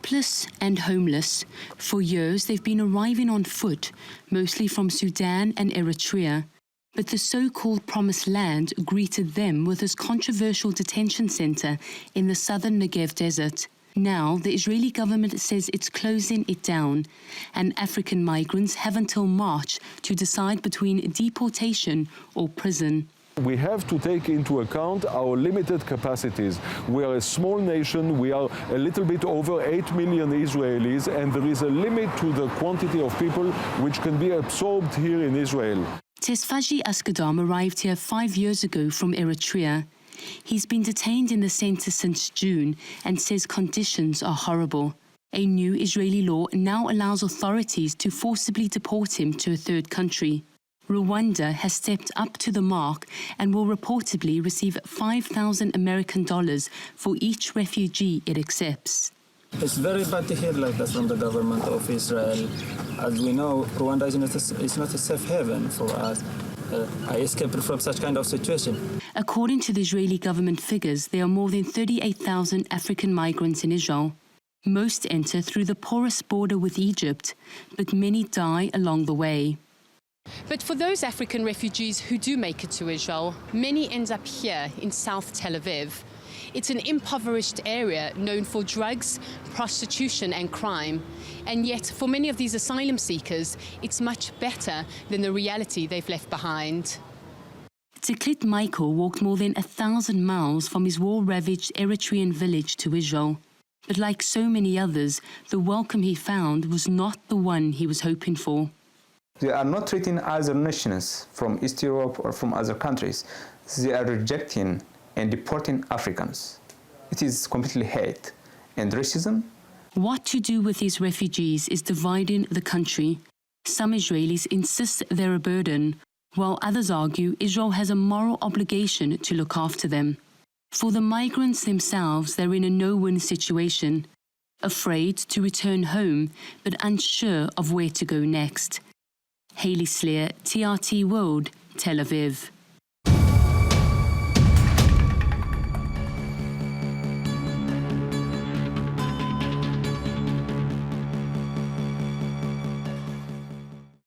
Helpless and homeless, for years they've been arriving on foot, mostly from Sudan and Eritrea. But the so-called Promised Land greeted them with this controversial detention center in the southern Negev desert. Now, the Israeli government says it's closing it down, and African migrants have until March to decide between deportation or prison. We have to take into account our limited capacities. We are a small nation, we are a little bit over 8 million Israelis, and there is a limit to the quantity of people which can be absorbed here in Israel. Tesfaji Askedam arrived here 5 years ago from Eritrea. He's been detained in the center since June and says conditions are horrible. A new Israeli law now allows authorities to forcibly deport him to a third country. Rwanda has stepped up to the mark and will reportedly receive $5,000 American for each refugee it accepts. It's very bad to hear like that from the government of Israel. As we know, Rwanda is not a safe haven for us. I escaped from such kind of situation. According to the Israeli government figures, there are more than 38,000 African migrants in Israel. Most enter through the porous border with Egypt, but many die along the way. But for those African refugees who do make it to Israel, many end up here in South Tel Aviv. It's an impoverished area known for drugs, prostitution and crime. And yet, for many of these asylum seekers, it's much better than the reality they've left behind. Tiklit Michael walked more than 1,000 miles from his war-ravaged Eritrean village to Israel. But like so many others, the welcome he found was not the one he was hoping for. They are not treating other nations from East Europe or from other countries. They are rejecting and deporting Africans. It is completely hate and racism. What to do with these refugees is dividing the country. Some Israelis insist they're a burden, while others argue Israel has a moral obligation to look after them. For the migrants themselves, they're in a no-win situation, afraid to return home, but unsure of where to go next. Hayley Slier, TRT World, Tel Aviv.